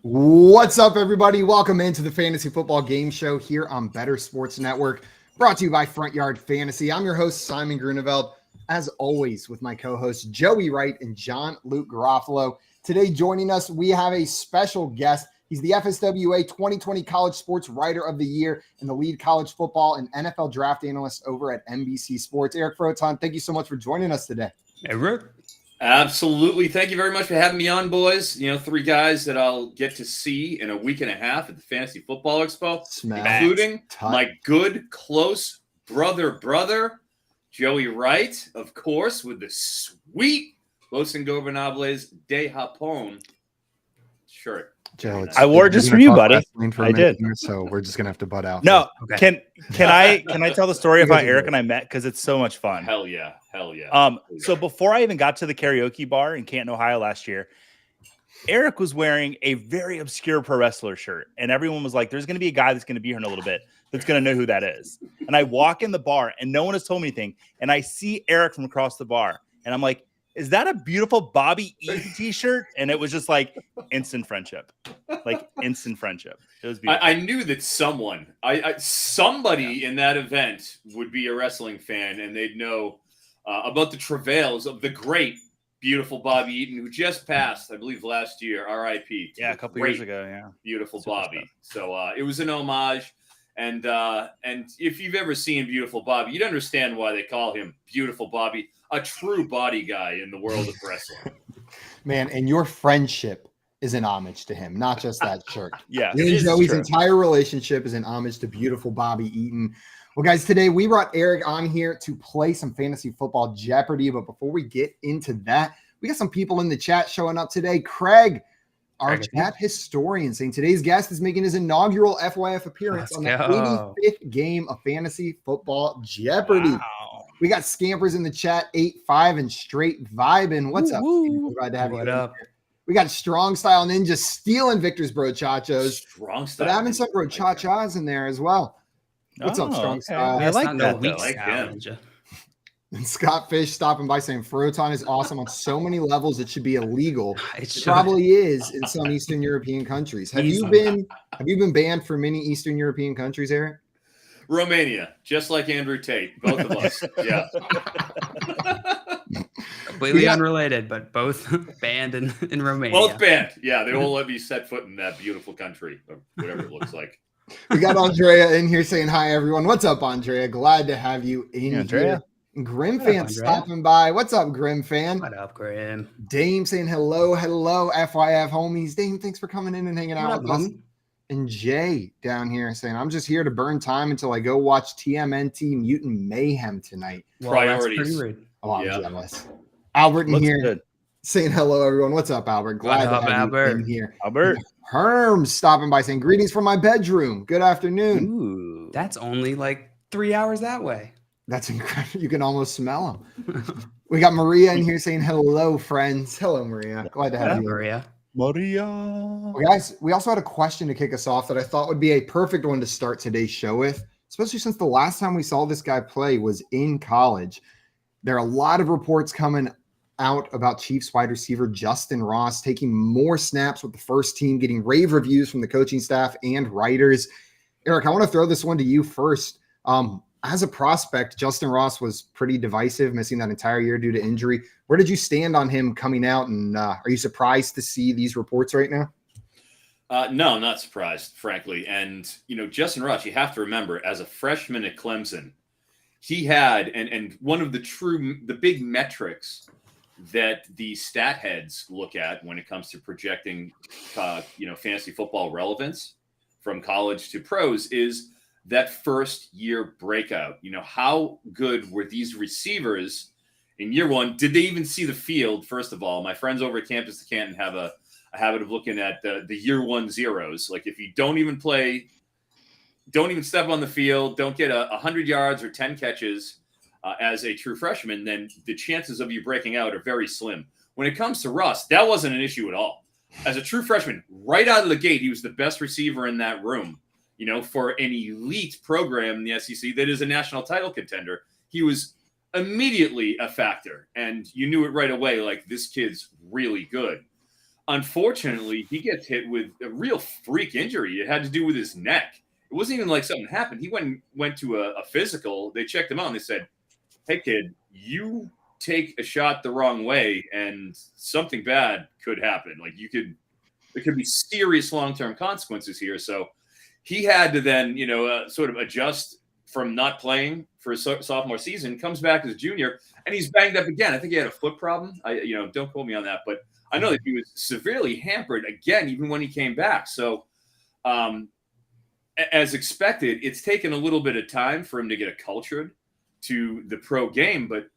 What's up, everybody? Welcome into the Fantasy Football Game Show here on Better Sports Network, brought to you by Front Yard Fantasy. I'm your host, Simon Grunewald, as always, with my co-hosts Joey Wright and John Luke Garofalo. Today, joining us, we have a special guest. He's the FSWA 2020 College Sports Writer of the Year and the lead college football and NFL draft analyst over at NBC Sports. Eric Froton, thank you so much for joining us today. Hey, Rick. Absolutely. Thank you very much for having me on, boys. You know, three guys that I'll get to see in a week and a half at the Fantasy Football Expo, including my good, close brother, Joey Wright, of course, with the sweet Los Ingobernables de Japón shirt. Joe, I wore it just for you, buddy. I did. So we're just gonna have to butt out. No, okay. Can I tell the story of how Eric and I met? Because it's so much fun. Hell yeah. So before I even got to the karaoke bar in Canton, Ohio last year, Eric was wearing a very obscure pro wrestler shirt, and everyone was like, "There's going to be a guy that's going to be here in a little bit that's going to know who that is." And I walk in the bar, and no one has told me anything, and I see Eric from across the bar, and I'm like, "Is that a beautiful Bobby Eaton t-shirt?" And it was just like instant friendship. It was beautiful. I knew that somebody in that event would be a wrestling fan, and they'd know about the travails of the great, beautiful Bobby Eaton, who just passed, I believe, last year, R.I.P. Yeah, a couple years ago, yeah. Beautiful Bobby. So it was an homage. And if you've ever seen Beautiful Bobby, you'd understand why they call him Beautiful Bobby, a true body guy in the world of wrestling. Man, and your friendship is an homage to him, not just that shirt. Yeah. You and Joey's entire relationship is an homage to Beautiful Bobby Eaton. Well, guys, today we brought Eric on here to play some Fantasy Football Jeopardy. But before we get into that, we got some people in the chat showing up today. Craig, our chat historian, saying today's guest is making his inaugural FYF appearance on the 85th game of Fantasy Football Jeopardy. Wow. We got Scampers in the chat, 8-5 and straight vibing. What's up? Glad to have you up. We got Strong Style Ninja stealing Victor's brochachos. Strong Style. But having some brochachas in there as well. What's up, Strong Style? I like that. Ninja. And Scott Fish stopping by saying Froton is awesome on so many levels it should be illegal. It probably is in some Eastern European countries. Have you been banned from many Eastern European countries, Eric? Romania, just like Andrew Tate, both of us. Yeah. Completely unrelated, but both banned in Romania. Both banned. Yeah, they won't let me set foot in that beautiful country, or whatever it looks like. We got Andrea in here saying hi, everyone. What's up, Andrea? Glad to have you in here. Grim fan stopping by. What's up, Grim fan? What up, Grim? Dame saying hello, FYF homies. Dame, thanks for coming in and hanging out with us. And Jay down here saying, I'm just here to burn time until I go watch TMNT Mutant Mayhem tonight. Well, priorities. That's pretty rude. Oh, I'm jealous. Albert in here saying hello, everyone. What's up, Albert? Glad to have you in here. Albert. Herm stopping by saying, greetings from my bedroom. Good afternoon. Ooh, that's only like 3 hours that way. That's incredible. You can almost smell them. We got Maria in here saying, hello, friends. Hello, Maria. Glad to have you. Maria. Well, guys, we also had a question to kick us off that I thought would be a perfect one to start today's show with, especially since the last time we saw this guy play was in college. There are a lot of reports coming out about Chiefs wide receiver Justin Ross taking more snaps with the first team, getting rave reviews from the coaching staff and writers. Eric, I want to throw this one to you first. As a prospect, Justin Ross was pretty divisive, missing that entire year due to injury. Where did you stand on him coming out? And are you surprised to see these reports right now? No, not surprised, frankly. And, Justin Ross, you have to remember, as a freshman at Clemson, he had, and one of the big metrics that the stat heads look at when it comes to projecting, fantasy football relevance from college to pros is that first year breakout. How good were these receivers in year one? Did they even see the field? First of all, my friends over at Campus to Canton have a habit of looking at the year one zeros. Like if you don't even step on the field, don't get 100 yards or 10 catches as a true freshman, then the chances of you breaking out are very slim. When it comes to Russ, that wasn't an issue at all. As a true freshman, right out of the gate, he was the best receiver in that room. For an elite program in the SEC that is a national title contender, he was immediately a factor. And you knew it right away, like, this kid's really good. unfortunately, he gets hit with a real freak injury. It had to do with his neck. It wasn't even like something happened. He went to a physical. They checked him out and they said, "Hey, kid, you take a shot the wrong way and something bad could happen. Like there could be serious long-term consequences here." So he had to then, sort of adjust from not playing for his sophomore season, comes back as a junior, and he's banged up again. I think he had a foot problem. Don't quote me on that, but I know that he was severely hampered again, even when he came back. So, as expected, it's taken a little bit of time for him to get acculturated to the pro game. But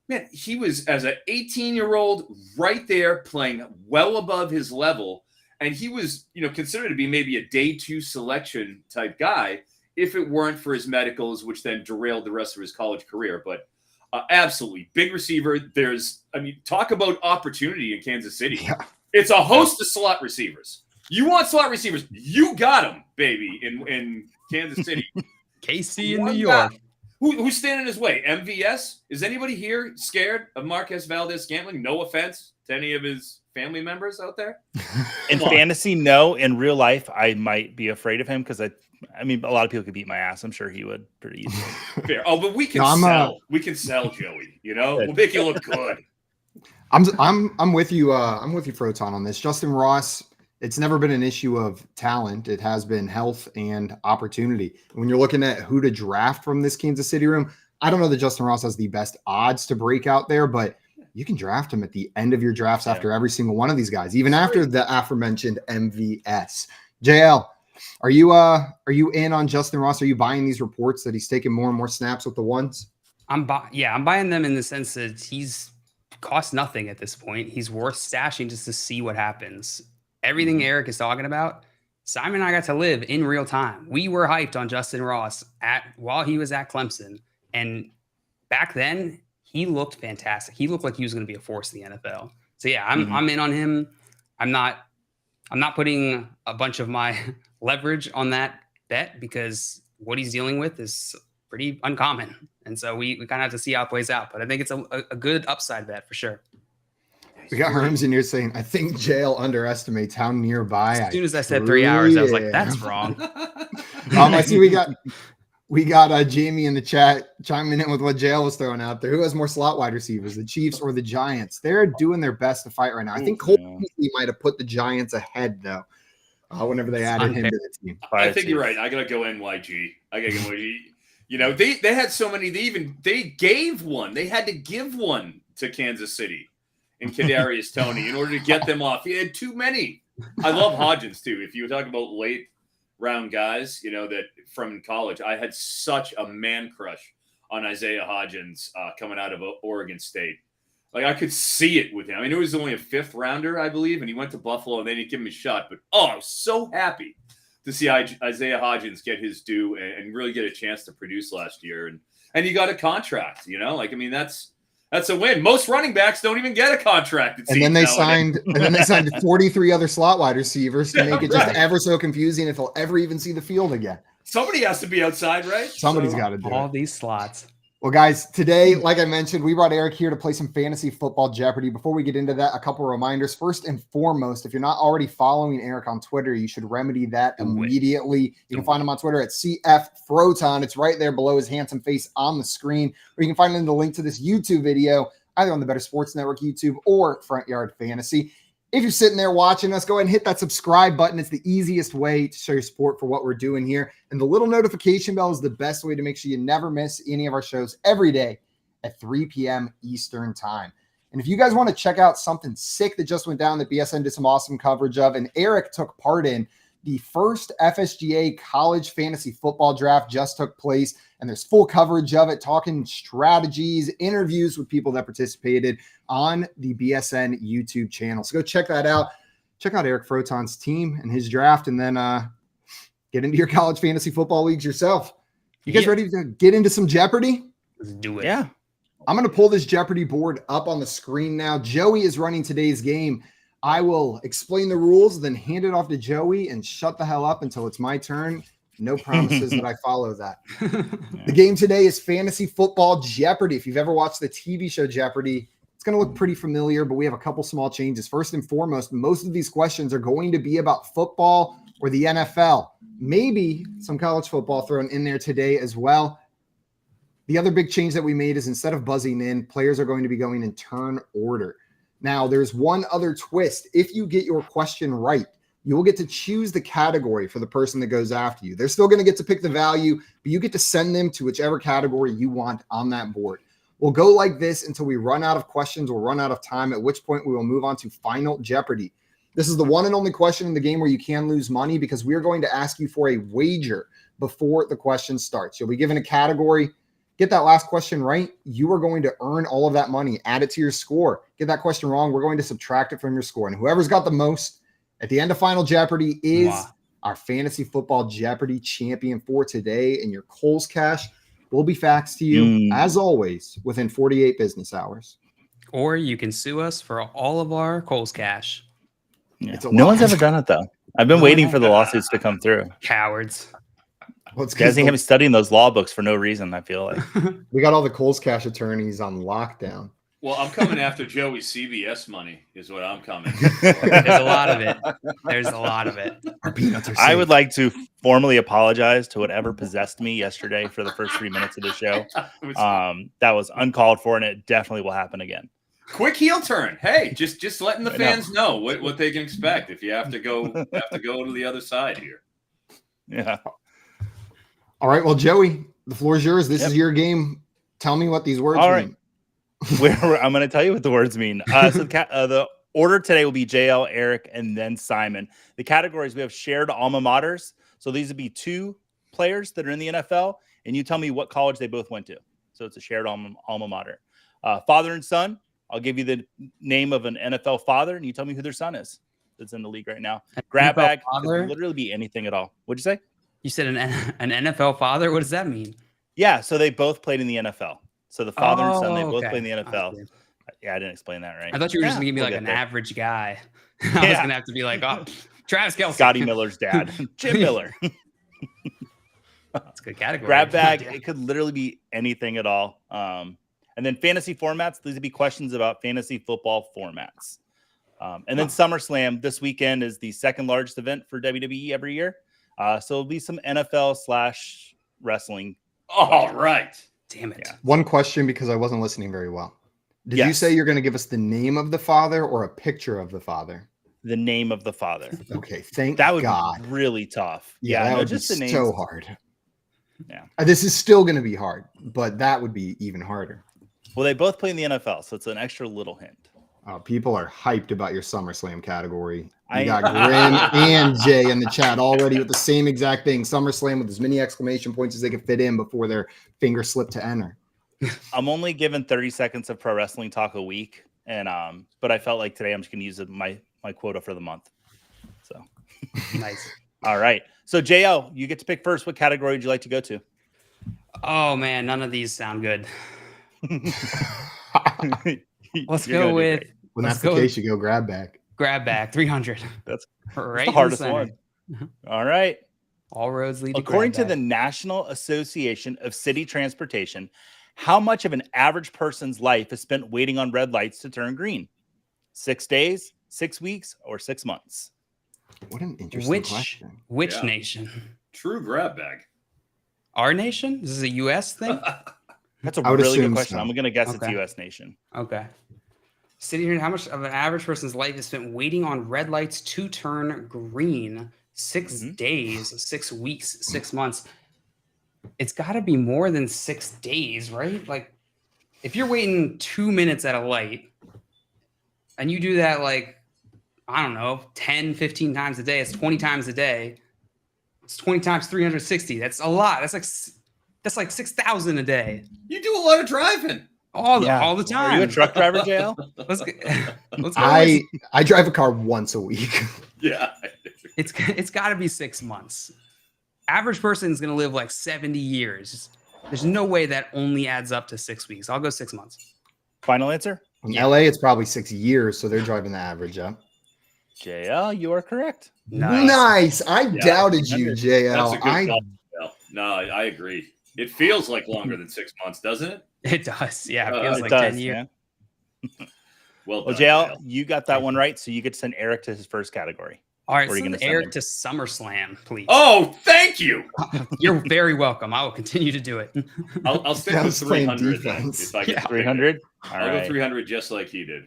man, he was, as an 18-year-old, right there playing well above his level. And he was, considered to be maybe a day 2 selection type guy if it weren't for his medicals, which then derailed the rest of his college career. But absolutely big receiver. Talk about opportunity in Kansas City. Yeah. It's a host of slot receivers. You want slot receivers? You got them, baby, in Kansas City. KC in New York. Who's standing in his way? MVS? Is anybody here scared of Marquez Valdez-Scantling? No offense to any of his family members out there. In fantasy, no. In real life, I might be afraid of him because a lot of people could beat my ass. I'm sure he would pretty easily. Fair. Oh, but we can sell. We can sell Joey. We'll make you look good. I'm with you. I'm with you, Froton, on this. Justin Ross. It's never been an issue of talent. It has been health and opportunity. When you're looking at who to draft from this Kansas City room, I don't know that Justin Ross has the best odds to break out there, but you can draft him at the end of your drafts after every single one of these guys, even after the aforementioned MVS. JL, are you in on Justin Ross? Are you buying these reports that he's taking more and more snaps with the ones? I'm buying them in the sense that he's cost nothing at this point. He's worth stashing just to see what happens. Everything Eric is talking about, Simon and I got to live in real time. We were hyped on Justin Ross while he was at Clemson. And back then, he looked fantastic. He looked like he was going to be a force in the NFL. So yeah, I'm in on him. I'm not putting a bunch of my leverage on that bet because what he's dealing with is pretty uncommon. And so we kind of have to see how it plays out. But I think it's a good upside bet for sure. We got Herms in here saying, I think JL underestimates how nearby. As soon as I said 3 hours, I was like, that's wrong. I see we got Jamie in the chat chiming in with what JL was throwing out there. Who has more slot wide receivers, the Chiefs or the Giants? They're doing their best to fight right now. I think Cole might have put the Giants ahead, though, whenever they added him to the team. I think you're right. I got to go NYG. They had so many. They gave one. They had to give one to Kansas City and Kadarius Toney in order to get them off. He had too many. I love Hodgins too. If you were talking about late round guys, that from college, I had such a man crush on Isaiah Hodgins coming out of Oregon State. Like I could see it with him. It was only a 5th rounder, I believe, and he went to Buffalo and they didn't give him a shot. But I was so happy to see Isaiah Hodgins get his due and really get a chance to produce last year. And he got a contract. That's a win. Most running backs don't even get a contract. And then they signed 43 other slot wide receivers to make it just ever so confusing if they'll ever even see the field again. Somebody has to be outside, right? Somebody's got to do all it. These slots. Well, guys, today, like I mentioned, we brought Eric here to play some Fantasy Football Jeopardy. Before we get into that, a couple of reminders. First and foremost, if you're not already following Eric on Twitter, you should remedy that immediately. You can find him on Twitter at CF Froton. It's right there below his handsome face on the screen. Or you can find him in the link to this YouTube video, either on the Better Sports Network YouTube or Front Yard Fantasy. If you're sitting there watching us, go ahead and hit that subscribe button. It's the easiest way to show your support for what we're doing here. And the little notification bell is the best way to make sure you never miss any of our shows every day at 3 p.m. Eastern time. And if you guys want to check out something sick that just went down that BSN did some awesome coverage of, and Eric took part in, the first FSGA college fantasy football draft just took place, and there's full coverage of it, talking strategies, interviews with people that participated on the BSN YouTube channel. So go check that out. Check out Eric Froton's team and his draft, and then get into your college fantasy football leagues yourself. You guys ready to get into some Jeopardy? Let's do it. Yeah. I'm going to pull this Jeopardy board up on the screen now. Joey is running today's game. I will explain the rules, then hand it off to Joey and shut the hell up until it's my turn. No promises that I follow that. The game today is Fantasy Football Jeopardy. If you've ever watched the TV show Jeopardy, It's going to look pretty familiar, but we have a couple small changes. First and foremost, most of these questions are going to be about football or the NFL. Maybe some college football thrown in there today as well. The other big change that we made is instead of buzzing in, players are going to be going in turn order. Now, there's one other twist. If you get your question right, you will get to choose the category for the person that goes after you. They're still going to get to pick the value, but you get to send them to whichever category you want on that board. We'll go like this until we run out of questions or run out of time, at which point we will move on to Final Jeopardy. This is the one and only question in the game where you can lose money because we're going to ask you for a wager before the question starts. You'll be given a category. Get that last question right, you are going to earn all of that money. Add it to your score. Get that question wrong, we're going to subtract it from your score. And whoever's got the most at the end of Final Jeopardy is our Fantasy Football Jeopardy champion for today. And your Kohl's Cash will be faxed to you, as always, within 48 business hours. Or you can sue us for all of our Kohl's Cash. Yeah. No one's ever done it, though. I've been waiting for the lawsuits to come through. Cowards. Well, it's guys have been studying those law books for no reason, I feel like. We got all the Kohl's Cash attorneys on lockdown. Well, I'm coming after Joey's CBS money is what I'm coming. There's a lot of it. There's a lot of it. Our peanuts are safe. I would like to formally apologize to whatever possessed me yesterday for the first 3 minutes of the show. That was uncalled for, and it definitely will happen again. Quick heel turn. Hey, just letting the fans know what they can expect if you have to go to the other side here. Yeah. All right. Well, Joey, the floor is yours. This is your game. Tell me what these words mean. I'm going to tell you what the words mean. So the order today will be JL, Eric, and then Simon. The categories, we have shared alma maters. So these would be two players that are in the NFL, and you tell me what college they both went to. So it's a shared alma mater. Father and son, I'll give you the name of an NFL father, and you tell me who their son is that's in the league right now. Grab bag could literally be anything at all. What'd you say? You said an NFL father? What does that mean? Yeah, so they both played in the NFL. So the father and son, they both play in the NFL. Yeah, I didn't explain that right. I thought you were just going to give me like an average guy. I was going to have to be like, Travis Kelce. Scotty Miller's dad. Jim Miller. That's a good category. Grab bag. It could literally be anything at all. And then fantasy formats. These would be questions about fantasy football formats. And then SummerSlam this weekend is the second largest event for WWE every year. So it'll be some NFL/wrestling. All right. Damn it. Yeah. One question because I wasn't listening very well. Did you say you're going to give us the name of the father or a picture of the father? The name of the father. Okay, thank that would God. be really tough. Yeah, that would just be the names. so hard. Yeah. This is still going to be hard, but that would be even harder. Well, they both play in the NFL, so it's an extra little hint. People are hyped about your SummerSlam category. You got Grim and Jay in the chat already with the same exact thing. SummerSlam with as many exclamation points as they can fit in before their finger slip to enter. I'm only given 30 seconds of pro wrestling talk a week, and but I felt like today I'm just going to use my quota for the month. So nice. All right. So JL, you get to pick first. What category would you like to go to? Oh man, none of these sound good. Let's go with. When that's the case, you go grab bag. Grab bag 300. That's right. the hardest one. All right. All roads lead to According to the National Association of City Transportation, how much of an average person's life is spent waiting on red lights to turn green? 6 days, 6 weeks, or 6 months? What an interesting question. Which nation? True grab bag. Our nation? This is a U.S. thing? That's a really good question. I'm going to guess it's U.S. nation. Okay. Sitting here, how much of an average person's life is spent waiting on red lights to turn green? 6 days, 6 weeks, 6 months. It's got to be more than 6 days, right? Like, if you're waiting 2 minutes at a light and you do that, like, I don't know, 10, 15 times a day, it's 20 times a day. It's 20 times 360. That's a lot. That's like 6,000 a day. You do a lot of driving. All the time. Are you a truck driver, JL? Let's go. I drive a car once a week. Yeah. It's got to be 6 months. Average person is going to live like 70 years. There's no way that only adds up to 6 weeks. I'll go 6 months. Final answer? In LA, it's probably 6 years, so they're driving the average up. JL, you are correct. Nice. I doubted you, JL. That's a good call. No, I agree. It feels like longer than 6 months, doesn't it? It does. Yeah, it feels like does, 10 years. Well Well, done, JL, JL. you got that one right, so you get to send Eric to his first category. All right, Where are you send gonna send Eric him? to SummerSlam, please. Oh, thank you. You're very welcome. I will continue to do it. I'll stick That with was playing 300 then, defense. if I get Yeah. to pick it. 300. All I'll go right. 300 just like he did.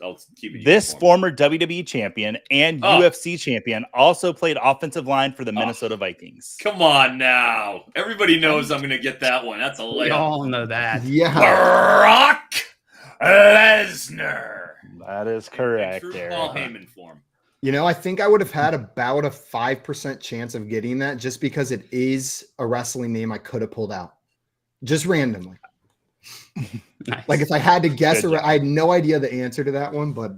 I'll keep it. This uniform. former WWE champion and Oh. UFC champion also played offensive line for the Oh. Minnesota Vikings. Come on now. Everybody knows I'm going to get that one. That's a We layup. all know that. Yeah. Brock Lesnar. That is In correct, true Eric. Paul Heyman form. You know, I think I would have had about a 5% chance of getting that just because it is a wrestling name I could have pulled out just randomly. Nice. Like if I had to guess, Good job. I had no idea the answer to that one, but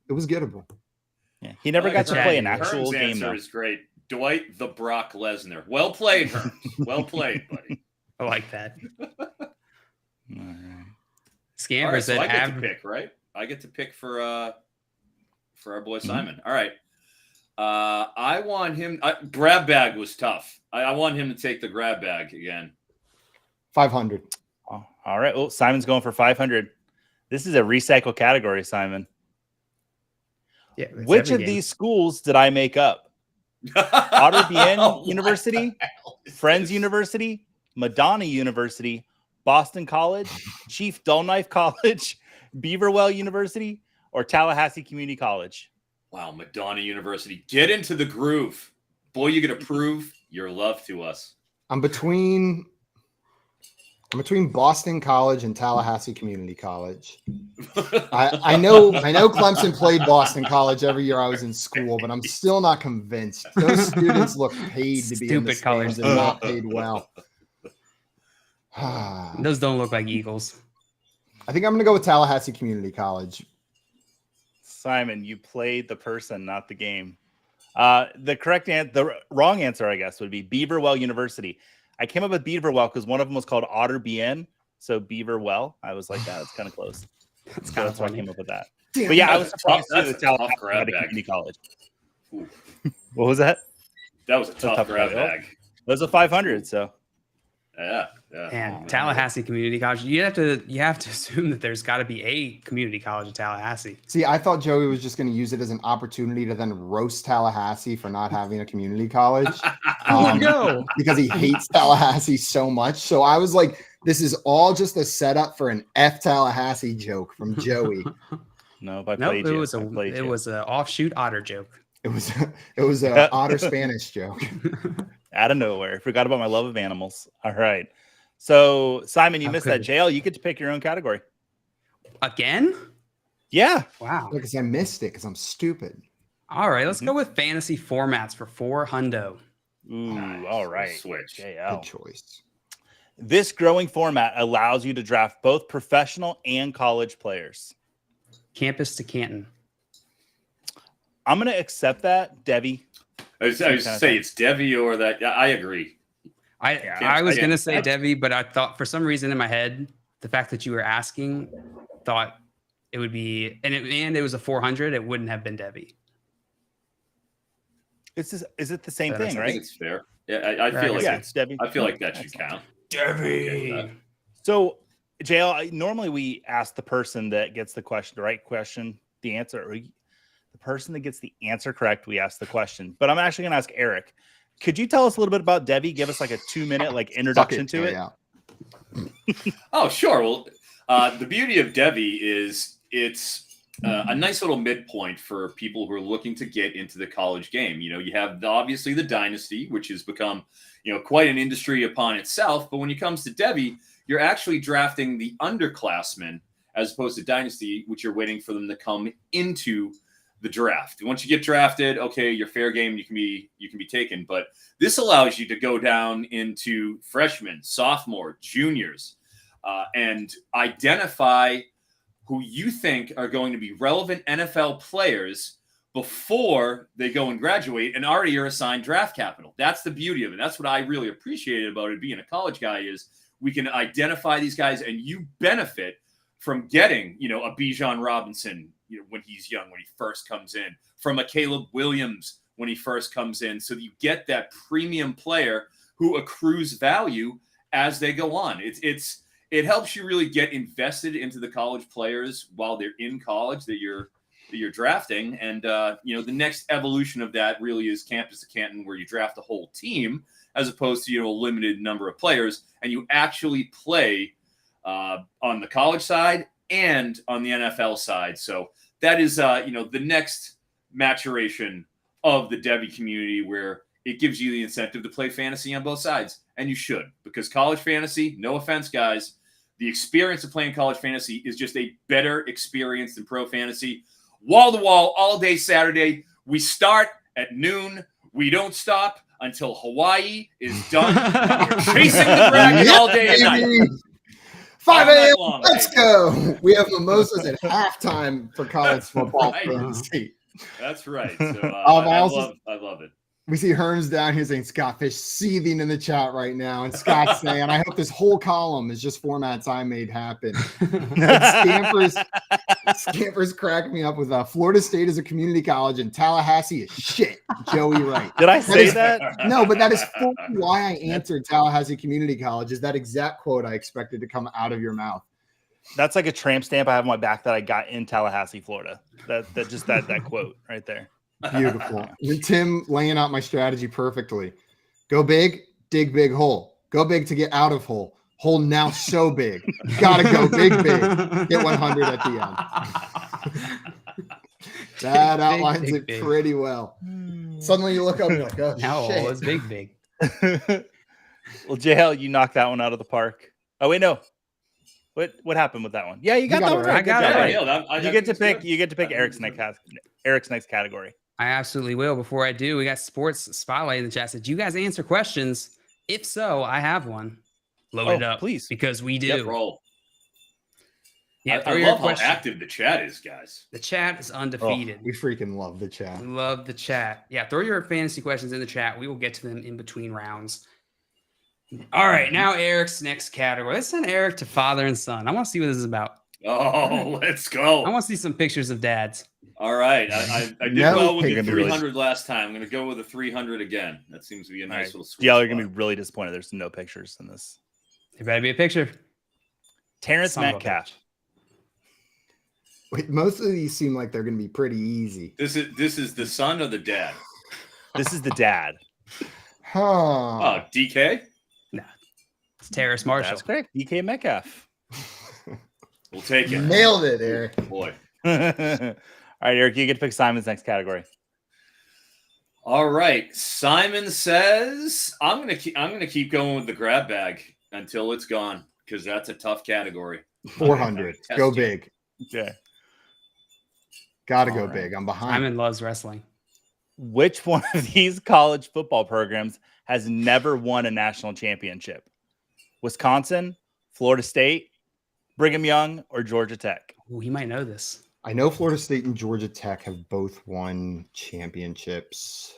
it was gettable. Yeah, he never I got to like play that. an actual Hearn's game, answer though. is great. Dwight the Brock Lesnar. Well played, Hearns. Well played, buddy. I like that. All right. Scamper All right, so said I get to average. pick, right? I get to pick for our boy Mhm. Simon. All right. I want him. Grab bag was tough. I want him to take the grab bag again. 500. Oh, all right. Well, Simon's going for 500. This is a recycle category, Simon. Yeah, it's Which every of game. these schools did I make up? Otter Bien What University, the hell is Friends this? University, Madonna University, Boston College, Chief Dullknife College, Beaverwell University, or Tallahassee Community College? Wow, Madonna University. Get into the groove. Boy, you got to prove your love to us. I'm between Boston College and Tallahassee Community College. I know Clemson played Boston College every year I was in school, but I'm still not convinced. Those students look paid to be in the Stupid colors. stands and not paid well. Those don't look like Eagles. I think I'm going to go with Tallahassee Community College. Simon, you played the person, not the game. The wrong answer, I guess, would be Beaverwell University. I came up with Beaverwell because one of them was called Otter Bien, so Beaverwell. I was like, that's kind of close. That's So kind of that's why I funny. came up with that. Damn, But yeah, I was that's surprised tough- too that's that a tough Tallahassee grab had a bag. community college. Ooh, What was that? that was a tough tough grab grab. bag. It was a 500. So Yeah. And Tallahassee Community College. You have to assume that there's got to be a community college in Tallahassee. See, I thought Joey was just going to use it as an opportunity to then roast Tallahassee for not having a community college. No. Because he hates Tallahassee so much. So I was like, this is all just a setup for an F Tallahassee joke from Joey. no, I Nope, played it you. was I played it you. was an offshoot otter joke. It was a otter Spanish joke. Out of nowhere. Forgot about my love of animals. All right. So Simon, you How missed could that. JL, you get to pick your own category. Again? Yeah. Wow. Because I missed it because I'm stupid. All right, let's go with fantasy formats for 4 hundo. Ooh, Nice. all right. Switch. Good JL. choice. This growing format allows you to draft both professional and college players. Campus to Canton. I'm going to accept that, Debbie. I was say it's Devi or that. Yeah, I agree. I was going to say Yeah. Debbie, but I thought for some reason in my head, the fact that you were asking, thought it would be, and it was a 400, it wouldn't have been Debbie. Is it the same That thing, makes I right? think it's fair. Yeah, I feel like Yeah, it's. it's Debbie. I feel like that should count. Debbie. So, JL, normally we ask the person that gets the right question, the answer, or the person that gets the answer correct, we ask the question. But I'm actually going to ask Eric. Could you tell us a little bit about Debbie? Give us like a 2-minute introduction to it. Yeah. Oh, sure. Well, the beauty of Devi is it's a nice little midpoint for people who are looking to get into the college game. You know, you have obviously the dynasty, which has become, quite an industry upon itself. But when it comes to Devi, you're actually drafting the underclassmen as opposed to dynasty, which you're waiting for them to come into the draft. Once you get drafted, okay, you're fair game. You can be taken. But this allows you to go down into freshmen, sophomore, juniors, and identify who you think are going to be relevant NFL players before they go and graduate and already are assigned draft capital. That's the beauty of it. That's what I really appreciated about it being a college guy is we can identify these guys and you benefit from getting, a Bijan Robinson, when he's young, when he first comes in, from a Caleb Williams when he first comes in. So you get that premium player who accrues value as they go on. it helps you really get invested into the college players while they're in college that you're drafting. And, the next evolution of that really is Campus to Canton, where you draft a whole team as opposed to, a limited number of players, and you actually play on the college side and on the NFL side. So that is, the next maturation of the Devy community, where it gives you the incentive to play fantasy on both sides. And you should, because college fantasy, no offense, guys, the experience of playing college fantasy is just a better experience than pro fantasy. Wall to wall, all day Saturday. We start at noon. We don't stop until Hawaii is done. We're chasing the dragon all day and night. 5 a.m. Let's go. We have mimosas at halftime for college football fantasy. That's right. So, I love it. We see Hearns down here saying Scott Fish seething in the chat right now. And Scott's saying, I hope this whole column is just formats I made happen. Scampers crack me up with Florida State is a community college and Tallahassee is shit. Joey Wright. Did I say that? No, but that is fully why I answered Tallahassee Community College, is that exact quote I expected to come out of your mouth. That's like a tramp stamp I have on my back that I got in Tallahassee, Florida. That quote right there. Beautiful. Tim laying out my strategy perfectly. Go big, dig big hole. Go big to get out of hole. Hole now so big. Gotta go big. Get 100 at the end. That outlines it pretty well. Suddenly you look up and you're like, oh, now shit. It's big. Well, JL, you knocked that one out of the park. Oh, wait, no. What happened with that one? Yeah, you got that one right. I got it right. You get to pick Eric's next category. I absolutely will. Before I do, we got Sports Spotlight in the chat. Said, do you guys answer questions? If so, I have one. Load it up, please, because we do. Yep, roll. Yeah, I love how active the chat is, guys. The chat is undefeated. We freaking love the chat. We love the chat. Yeah, throw your fantasy questions in the chat. We will get to them in between rounds. All right, now Eric's next category. Let's send Eric to father and son. I want to see what this is about. Oh, let's go. I want to see some pictures of dads. All right. I did well with the 300 last time. I'm going to go with a 300 again. That seems to be a nice little sweet Yeah, you're going to be really disappointed. There's no pictures in this. There better be a picture. Terrence Metcalf. Wait, most of these seem like they're going to be pretty easy. This is the son or the dad? This is the dad. Huh. Oh, DK? No. It's Terrace Marshall. That's correct. DK Metcalf. We'll take it. Nailed it, Eric. Boy. All right, Eric, you get to pick Simon's next category. All right. Simon says, I'm gonna keep going with the grab bag until it's gone, because that's a tough category. 400. Go big. Okay. Gotta go big. I'm behind. Simon loves wrestling. Which one of these college football programs has never won a national championship? Wisconsin, Florida State, Brigham Young, or Georgia Tech? Ooh, he might know this. I know Florida State and Georgia Tech have both won championships.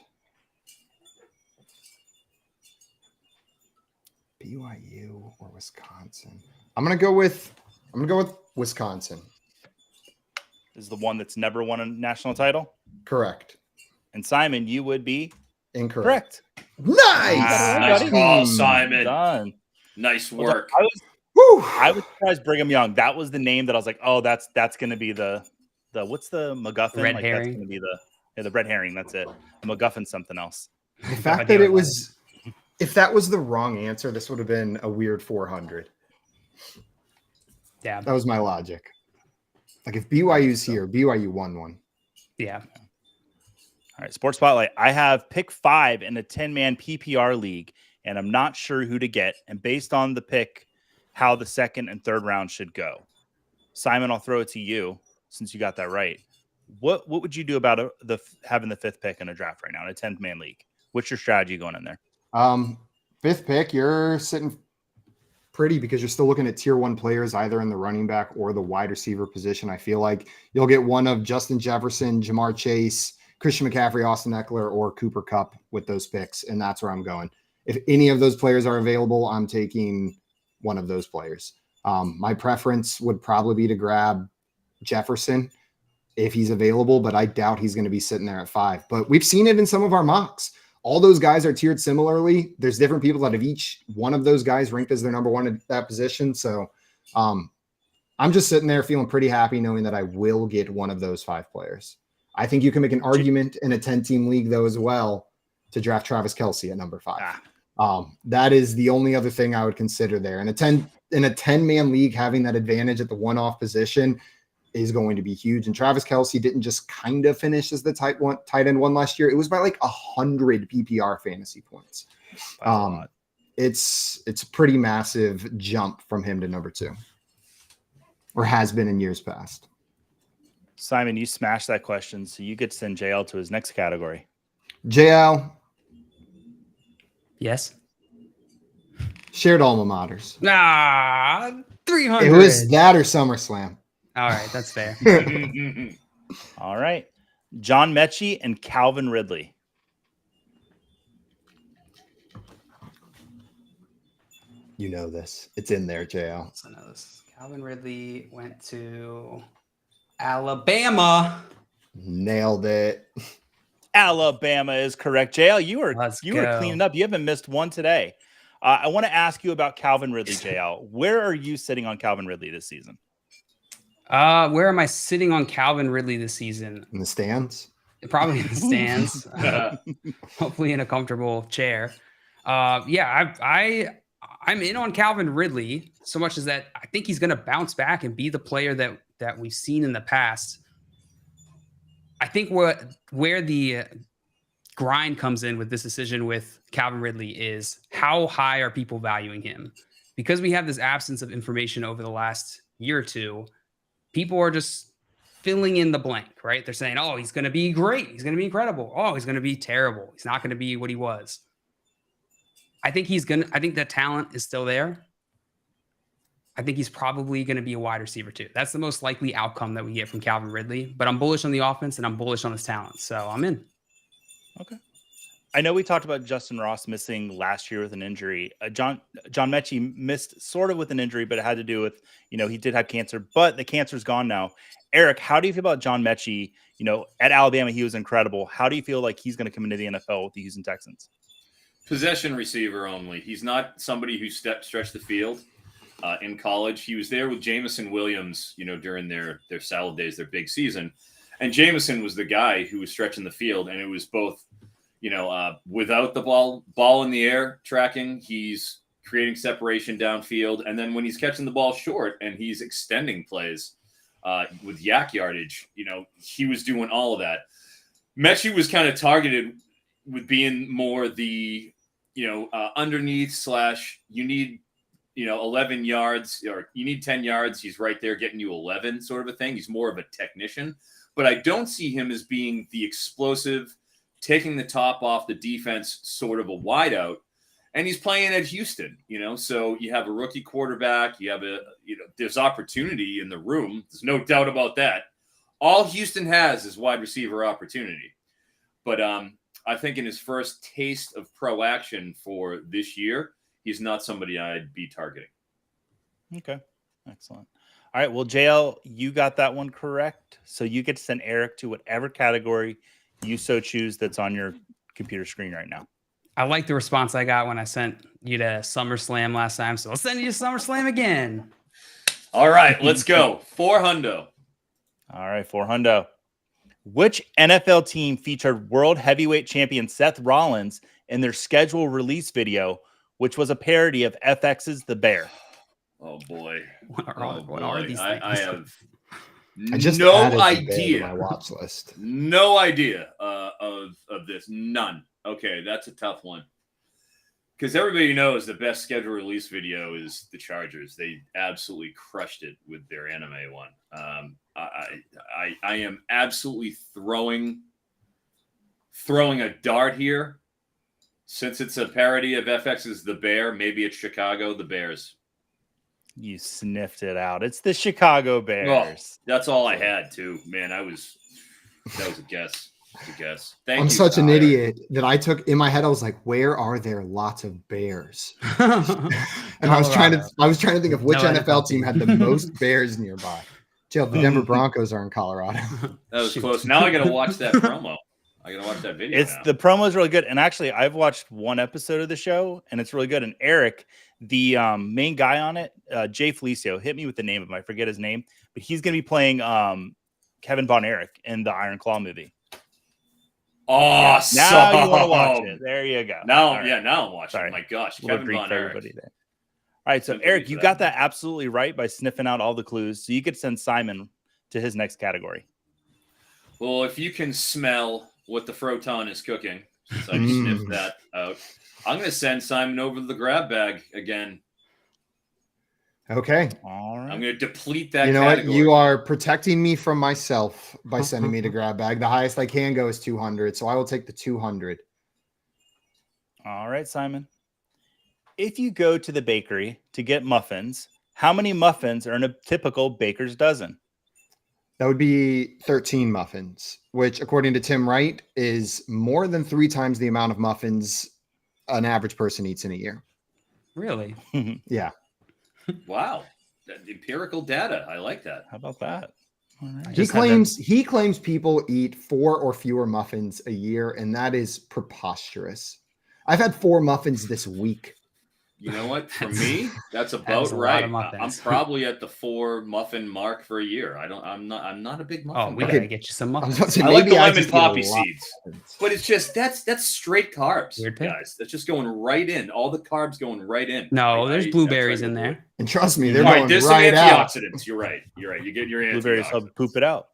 BYU or Wisconsin? I'm gonna go with Wisconsin. Is the one that's never won a national title? Correct. And Simon, you would be incorrect. Correct. Nice. Nice call, Simon. Done. Nice work. I was surprised Brigham Young. That was the name that I was like, oh, that's going to be the what's the MacGuffin? Red like, herring. That's going to be the red herring. That's it. The MacGuffin's something else. The fact that it was, if that was the wrong answer, this would have been a weird 400. Yeah. That was my logic. Like if BYU's here, BYU won one. Yeah. All right, Sports Spotlight. I have pick 5 in a 10-man PPR league, and I'm not sure who to get. And based on the pick, how the second and third round should go. Simon, I'll throw it to you since you got that right. What would you do about having the 5th pick in a draft right now in a 10-man league? What's your strategy going in there? 5th pick, you're sitting pretty because you're still looking at tier 1 players either in the running back or the wide receiver position. I feel like you'll get one of Justin Jefferson, Jamar Chase, Christian McCaffrey, Austin Eckler, or Cooper Kupp with those picks, and that's where I'm going. If any of those players are available, I'm taking one of those players. My preference would probably be to grab Jefferson if he's available, but I doubt he's going to be sitting there at 5. But we've seen it in some of our mocks. All those guys are tiered similarly. There's different people that have each one of those guys ranked as their number 1 at that position. So I'm just sitting there feeling pretty happy knowing that I will get one of those 5 players. I think you can make an argument in a 10-team league, though, as well, to draft Travis Kelce at number 5. That is the only other thing I would consider there. In a 10-man league, having that advantage at the one-off position is going to be huge. And Travis Kelce didn't just kind of finish as the tight end one last year. It was by like 100 PPR fantasy points. It's a pretty massive jump from him to number 2, or has been in years past. Simon, you smashed that question, so you get to send JL to his next category. JL. Yes. Shared alma maters. 300. It was that or SummerSlam. All right, that's fair. All right. John Mechie and Calvin Ridley. You know this. It's in there, JL. I know this. Calvin Ridley went to Alabama. Nailed it. Alabama is correct. JL, you were go. cleaning up. You haven't missed one today. I want to ask you about Calvin Ridley, JL. Where are you sitting on Calvin Ridley this season? Where am I sitting on Calvin Ridley this season? In the stands? Probably in the stands. Hopefully in a comfortable chair. I'm in on Calvin Ridley so much as that I think he's going to bounce back and be the player that we've seen in the past. I think where the grind comes in with this decision with Calvin Ridley is how high are people valuing him? Because we have this absence of information over the last year or two, people are just filling in the blank, right? They're saying, oh, he's going to be great. He's going to be incredible. Oh, he's going to be terrible. He's not going to be what he was. I think the talent is still there. I think he's probably going to be a wide receiver too. That's the most likely outcome that we get from Calvin Ridley, but I'm bullish on the offense and I'm bullish on his talent. So I'm in. Okay. I know we talked about Justin Ross missing last year with an injury. John Mechie missed sort of with an injury, but it had to do with, he did have cancer, but the cancer's gone now. Eric, how do you feel about John Mechie? At Alabama, he was incredible. How do you feel like he's going to come into the NFL with the Houston Texans? Possession receiver only. He's not somebody who stretched the field. In college, he was there with Jameson Williams, during their salad days, their big season. And Jameson was the guy who was stretching the field, and it was both, without the ball in the air tracking, he's creating separation downfield. And then when he's catching the ball short and he's extending plays with yak yardage, he was doing all of that. Mechie was kind of targeted with being more the, underneath / you need, 11 yards or you need 10 yards. He's right there getting you 11 sort of a thing. He's more of a technician, but I don't see him as being the explosive, taking the top off the defense sort of a wideout. And he's playing at Houston, so you have a rookie quarterback. You have there's opportunity in the room. There's no doubt about that. All Houston has is wide receiver opportunity. But I think in his first taste of pro action for this year, he's not somebody I'd be targeting. Okay. Excellent. All right. Well, JL, you got that one correct. So you get to send Eric to whatever category you so choose that's on your computer screen right now. I like the response I got when I sent you to SummerSlam last time. So I'll send you to SummerSlam again. All right. Let's go. 400. All right. 400. Which NFL team featured world heavyweight champion Seth Rollins in their schedule release video, which was a parody of FX's The Bear? Oh boy! What are these things? I have no idea. My watch list. No idea of this. None. Okay, that's a tough one. Because everybody knows the best schedule release video is the Chargers. They absolutely crushed it with their anime one. I am absolutely throwing a dart here. Since it's a parody of FX's The Bear, maybe it's Chicago, the Bears. You sniffed it out. It's the Chicago Bears. Well, that's all I had, too. Man, that was a guess. I'm such an idiot that I took in my head. I was like, "Where are there lots of bears?" And I was trying to think of which NFL team had the most bears nearby. Jill, the Denver Broncos are in Colorado. That was close. Now I got to watch that promo. I gotta watch that video. The promo is really good, and actually, I've watched one episode of the show, and it's really good. And Eric, the main guy on it, Jay Felicio, hit me with the name of him. I forget his name, but he's going to be playing Kevin Von Erich in the Iron Claw movie. Awesome. Now you want to watch it. There you go. Now, right. Now I'm watching. Sorry. My gosh, Kevin Von Erich. All right, so Good Eric, for you that. got that absolutely right by sniffing out all the clues. So you could send Simon to his next category. Well, if you can smell what the Froton is cooking, since I sniffed that out, I'm going to send Simon over to the grab bag again. Okay. All right. I'm going to deplete that. You know category. what? You are protecting me from myself by sending me to grab bag. The highest I can go is 200, so I will take the 200. All right, Simon. If you go to the bakery to get muffins, how many muffins are in a typical baker's dozen? That would be 13 muffins, which, according to Tim Wright, is more than 3 times the amount of muffins an average person eats in a year. Really? Yeah. Wow. Empirical data. I like that. How about that? All right. He claims people eat 4 or fewer muffins a year, and that is preposterous. I've had 4 muffins this week. You know what? For me, that's about right. I'm probably at the 4 muffin mark for a year. I'm not a big muffin. Oh, we gotta get you some muffins. I like the lemon poppy seeds, but it's just that's straight carbs, guys. That's just going right in. All the carbs going right in. No, there's blueberries in there. And trust me, they're going there's right out. some antioxidants. You're right. You get your blueberries help poop it out.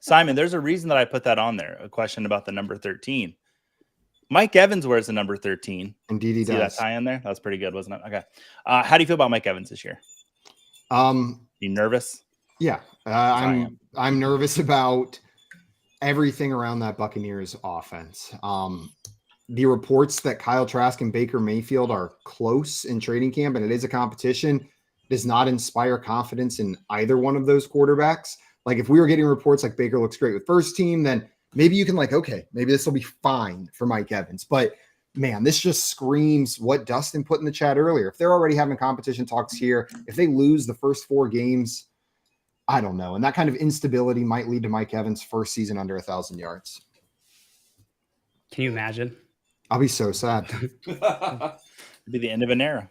Simon, there's a reason that I put that on there. A question about the number 13. Mike Evans wears the number 13. Indeed, he does. See that tie in there? That was pretty good, wasn't it? Okay. How do you feel about Mike Evans this year? You nervous? Yeah, I'm nervous about everything around that Buccaneers offense. The reports that Kyle Trask and Baker Mayfield are close in training camp, and it is a competition, does not inspire confidence in either one of those quarterbacks. Like, if we were getting reports like Baker looks great with first team, then maybe you can okay, maybe this will be fine for Mike Evans. But man, this just screams what Dustin put in the chat earlier. If they're already having competition talks here, if they lose the first 4 games, I don't know. And that kind of instability might lead to Mike Evans' first season under 1,000 yards. Can you imagine? I'll be so sad. It'll be the end of an era.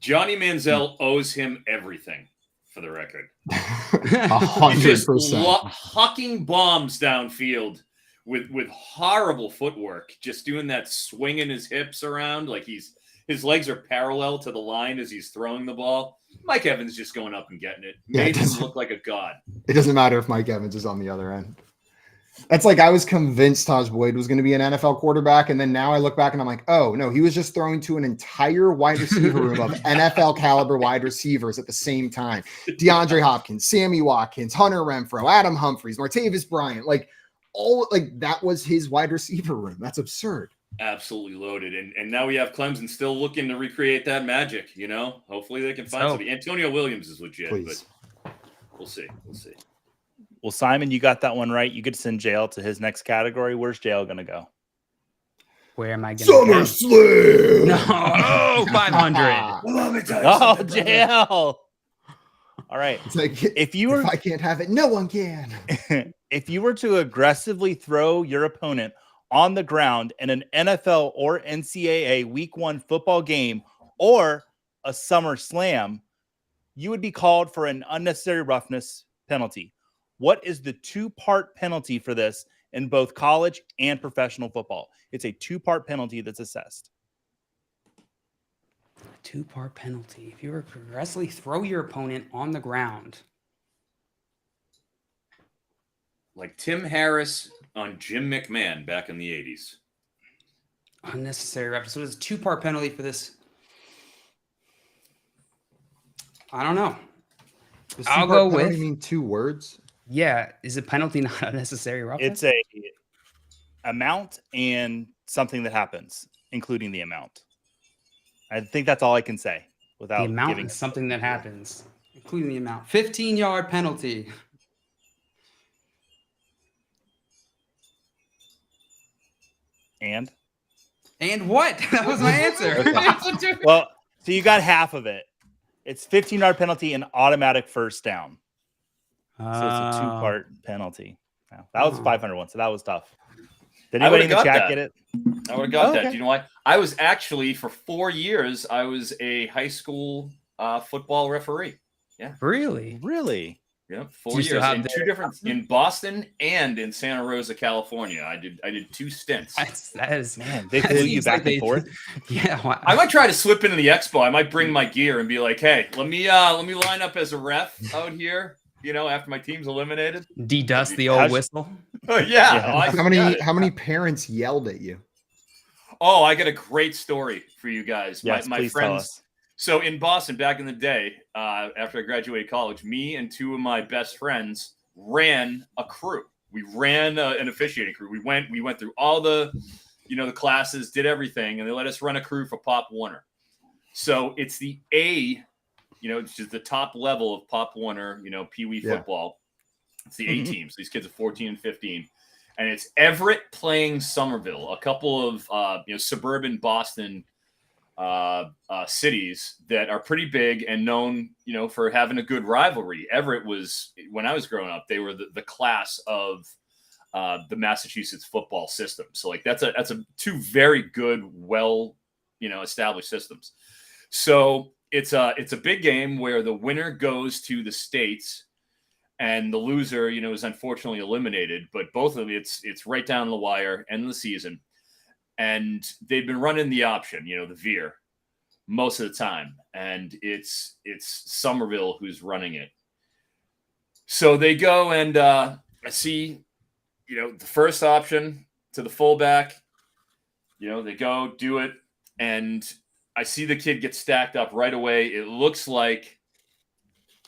Johnny Manziel owes him everything, for the record. 100%. Hucking bombs downfield with horrible footwork, just doing that, swinging his hips around like his legs are parallel to the line as he's throwing the ball. Mike Evans just going up and getting it. Made him look like a god. It doesn't matter if Mike Evans is on the other end. That's like I was convinced Taj Boyd was going to be an NFL quarterback, and then now I look back and I'm like, oh, no, he was just throwing to an entire wide receiver room of NFL caliber wide receivers at the same time. DeAndre Hopkins, Sammy Watkins, Hunter Renfrow, Adam Humphries, Martavis Bryant, that was his wide receiver room. That's absurd. Absolutely loaded. And now we have Clemson still looking to recreate that magic, Hopefully they can find something. Antonio Williams is legit, but we'll see. Well, Simon, you got that one right. You get to send JL to his next category. Where's JL going to go? Where am I going to go? SummerSlam! No, 500. Oh, JL. All right. It's like, if I can't have it, no one can. If you were to aggressively throw your opponent on the ground in an NFL or NCAA Week 1 football game or a SummerSlam, you would be called for an unnecessary roughness penalty. What is the 2-part penalty for this in both college and professional football? It's a 2-part penalty that's assessed. 2-part penalty. If you aggressively throw your opponent on the ground. Like Tim Harris on Jim McMahon back in the 80s. Unnecessary roughness. So it's a 2-part penalty for this. I don't know. I'll go with. You mean 2 words? Yeah, is a penalty not unnecessary roughness? It's a amount and something that happens, including the amount. I think that's all I can say without the amount giving and something that happens, including the amount. 15-yard penalty. And what? That was my answer. Okay. Well, so you got half of it. It's 15-yard penalty and automatic first down. So it's a 2-part penalty. Wow. That was 501, so that was tough. Did I anybody would've in the got chat that. get it? I would have got Oh, that. okay. Do you know why? I was actually, for 4 years, I was a high school football referee. Really? Really? Yeah, Do 4 you still years have in the- 2 different in Boston and in Santa Rosa, California. I did 2 stints. That is, Man, they that flew you seems back like and forth. Yeah. Wow. I might try to slip into the expo. I might bring my gear and be like, "Hey, let me line up as a ref out here. After my team's eliminated." De-dust the old How's- whistle. Yeah. How many parents yelled at you? Oh, I got a great story for you guys. Yes, My please tell friends. us. So in Boston, back in the day, after I graduated college, me and 2 of my best friends ran a crew. We ran an officiating crew. We went through all the, the classes, did everything, and they let us run a crew for Pop Warner. So it's the A, it's just the top level of Pop Warner, Pee Wee football. It's the A teams. These kids are 14 and 15. And it's Everett playing Somerville, a couple of suburban Boston cities that are pretty big and known, for having a good rivalry. Everett was, when I was growing up, they were the class of the Massachusetts football system. So like that's a 2 very good, well, established systems. So it's a big game where the winner goes to the States. And the loser, is unfortunately eliminated. But both of them, it's right down the wire, end of the season. And they've been running the option, the veer, most of the time. And it's Somerville who's running it. So they go and I see, the first option to the fullback, they go do it. And I see the kid get stacked up right away. It looks like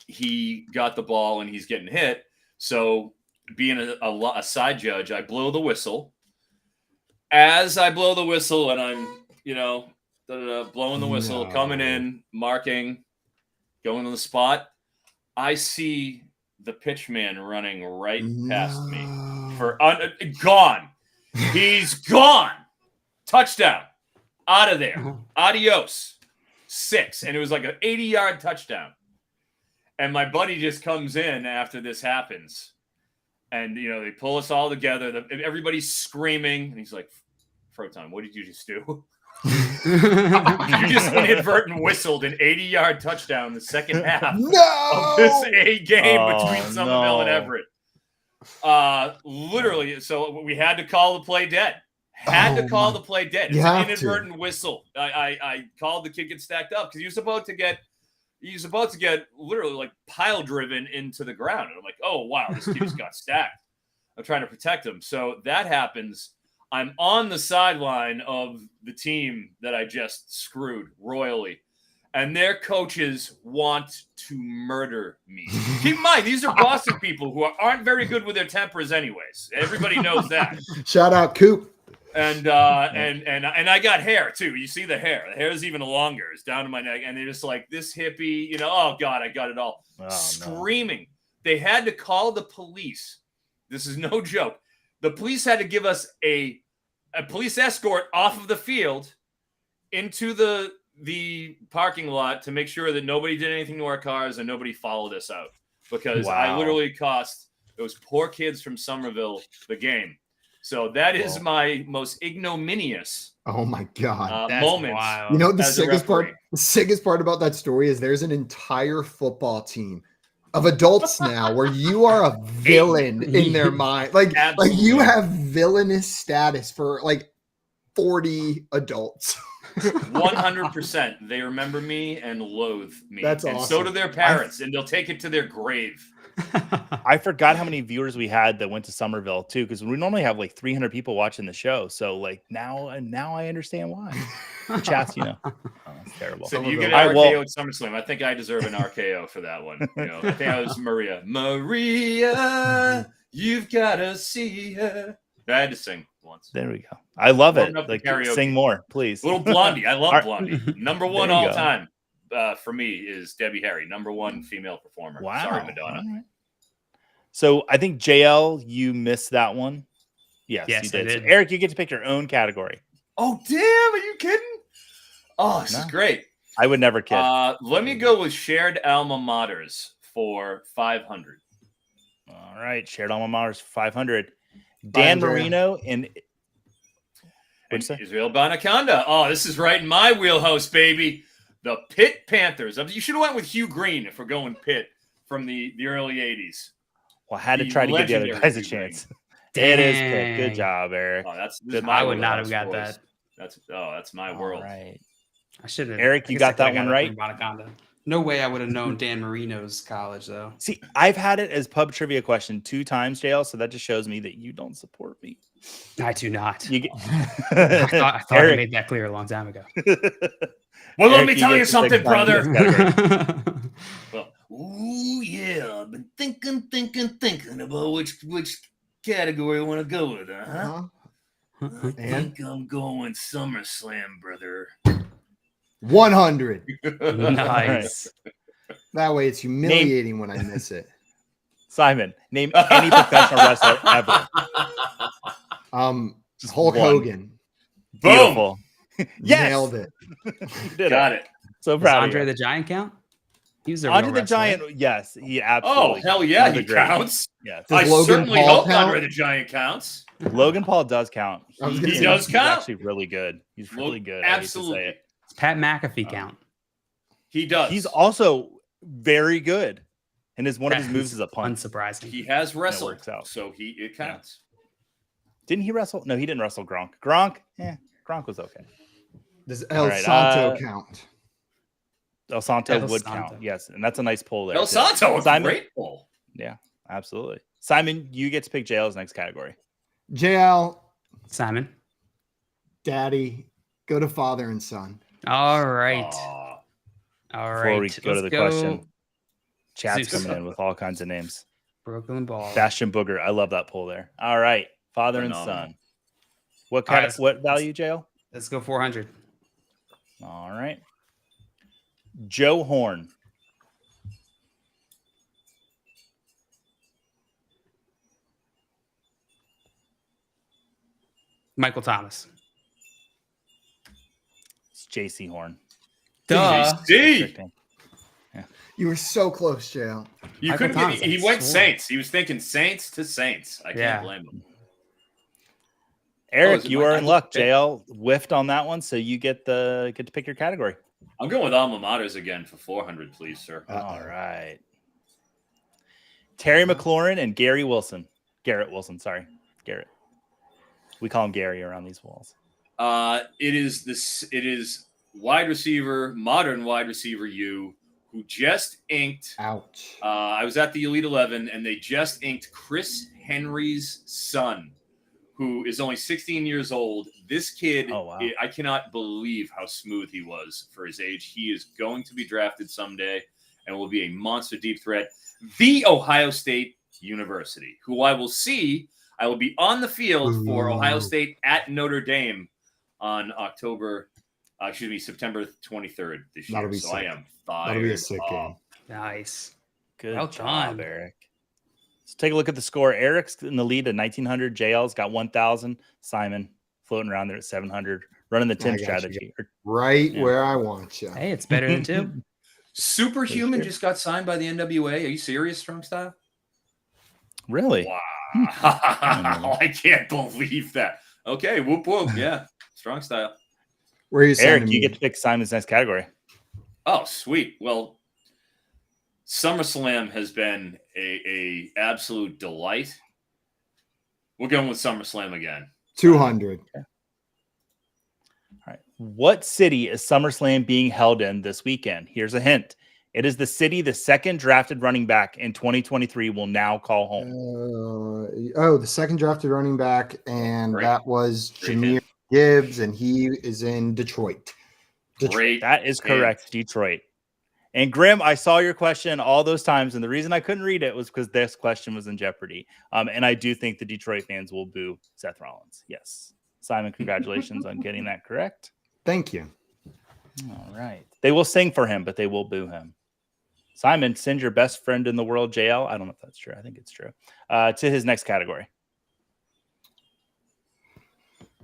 he got the ball and he's getting hit. So being a side judge, I blow the whistle. As I blow the whistle and I'm, blowing the whistle, coming in, marking, going to the spot, I see the pitch man running right past me. Gone. He's gone. Touchdown. Out of there. Adios. 6. And it was like an 80-yard touchdown. And my buddy just comes in after this happens. And, they pull us all together. Everybody's screaming. And he's like, Froton, what did you just do? You just inadvertent whistled an 80-yard touchdown in the second half of this A game between Somerville and Everett. Literally, so we had to call the play dead. The play dead. It's an inadvertent whistle. I called the kid get stacked up because he was about to get literally like pile driven into the ground. And I'm like, oh, wow, this kid just got stacked. I'm trying to protect him. So that happens. I'm on the sideline of the team that I just screwed royally. And their coaches want to murder me. Keep in mind, these are Boston people who aren't very good with their tempers anyways. Everybody knows that. Shout out, Coop. And I got hair too. You see the hair. The hair is even longer. It's down to my neck. And they're just like, this hippie, oh God, I got it all. Screaming. No. They had to call the police. This is no joke. The police had to give us a police escort off of the field into the parking lot to make sure that nobody did anything to our cars and nobody followed us out. Because I literally cost those poor kids from Somerville the game. So that is my most ignominious Oh my God. moment. Wild. The sickest part about that story is there's an entire football team of adults now where you are a villain in their mind. Like you have villainous status for like 40 adults. 100%. They remember me and loathe me. That's and awesome. So do their parents, and they'll take it to their grave. I forgot how many viewers we had that went to Somerville too, because we normally have like 300 people watching the show. So like now I understand why. The chat's, it's terrible. So you get an RKO at SummerSlam. I think I deserve an RKO for that one. I think I was Maria. Maria, you've got to see her. I had to sing once. There we go. I love it. Like sing more, please. Little Blondie. I love Blondie. Number one all time. For me is Debbie Harry, number one female performer. Wow. Sorry, Madonna. Right. So I think JL, you missed that one. Yes, you did. So Eric, you get to pick your own category. Oh, damn. Are you kidding? Oh, this is great. I would never kid. Let me go with shared alma maters for 500. All right. Shared alma maters for 500. Dan Marino and And What'd you say? Israel Bonaconda. Oh, this is right in my wheelhouse, baby. The Pitt Panthers. You should have went with Hugh Green if we're going Pitt from the early 80s. Well, I had to The try to give the other legendary guys a Hugh Green. chance. It is Pitt. Dang. Good job, Eric. Oh, this Good. is my I would not have wheelhouse, got boys. that. That's my All world. right. I should have. Eric, you got that one right? No way I would have known Dan Marino's college, though. See, I've had it as pub trivia question 2 times, JL, so that just shows me that you don't support me. I do not. You get... I thought I Eric, made that clear a long time ago. Well, let Eric, me tell you get to pick something, Simon's brother. next category. Well, ooh, yeah. I've been thinking about which category I want to go with, huh? I think I'm going SummerSlam, brother. 100. Nice. That way it's humiliating when I miss it. Simon, name any professional wrestler ever. Just Hulk one. Hogan. Beautiful. Yes. Nailed it. You did Got it. So Does proud Andre of you. the Giant count? He was a Andre real the wrestler. Giant, yes, he Oh, absolutely. hell yeah, One of he the greats. counts. Yes. Does I Logan certainly Paul hope count? Andre the Giant counts. Logan Paul does count. I was gonna He say, does He's count. actually really good. He's really good. I hate to say Absolutely. it. Does Pat McAfee count? He does. He's also very good. And one of his That moves is is a punch. Unsurprising. He has wrestled, works out. so it counts. Didn't he wrestle? No, he didn't wrestle Gronk. Gronk was okay. Does El All right, Santo count? El Santo El would Santo. count. Yes, and that's a nice pull there. El too. Santo, a Simon? great pull. Yeah, absolutely. Simon, you get to pick JL's next category. JL, Simon. Daddy, go to father and son. All right. Aw. All Before right. we go to Let's the question, chat's Zeus. coming in with all kinds of names. Brooklyn Ball. Bastion Booger, I love that pull there. All right, father and Phenomenal. son. What All kind right, what value, JL? Let's go 400. All right. Joe Horn. Michael Thomas. It's JC Horn. Duh. See, You were so close, JL. you Michael couldn't get. Thomas, He I went swore. Saints. He was thinking Saints to Saints. I can't Yeah. blame him. Eric, is it you my are in time? luck. JL whiffed on that one, so you get to pick your category. I'm going with alma maters again for 400, please, sir. All right. Terry McLaurin and Gary Wilson. Garrett Wilson, sorry. Garrett. We call him Gary around these walls. It is wide receiver, modern wide receiver U, who just inked. Ouch. I was at the Elite 11, and they just inked Chris Henry's son, who is only 16 years old. This kid, Oh, wow. I cannot believe how smooth he was for his age. He is going to be drafted someday and will be a monster deep threat. The Ohio State University, who I will see. I will be on the field for Ohio State at Notre Dame on September 23rd this year. That'll be So I sick. am fired. That'll be a sick up. game. Nice. Good Well job, done. Eric. Let's take a look at the score. Eric's in the lead at 1,900. JL's got 1,000. Simon floating around there at 700. Running the I Tim got you. strategy. Right Yeah. where I want you. Hey, it's better than 2. Superhuman Sure. just got signed by the NWA. Are you serious, Strong Style? Really? Wow. I can't believe that. Okay, whoop whoop. Yeah, Strong Style. Where are you sending Eric, you me? get to pick Simon's next category. Oh, sweet. Well, SummerSlam has been a absolute delight. We're going with SummerSlam again. 200. All right. What city is SummerSlam being held in this weekend? Here's a hint. It is the city the second drafted running back in 2023 will now call home. The second drafted running back, and Great. that was Great Jameer hint. Gibbs, and he is in Detroit. Great. That is correct, Detroit. And Grim, I saw your question all those times, and the reason I couldn't read it was because this question was in Jeopardy. And I do think the Detroit fans will boo Seth Rollins. Yes. Simon, congratulations on getting that correct. Thank you. All right. They will sing for him, but they will boo him. Simon, send your best friend in the world, JL. I don't know if that's true. I think it's true. To his next category.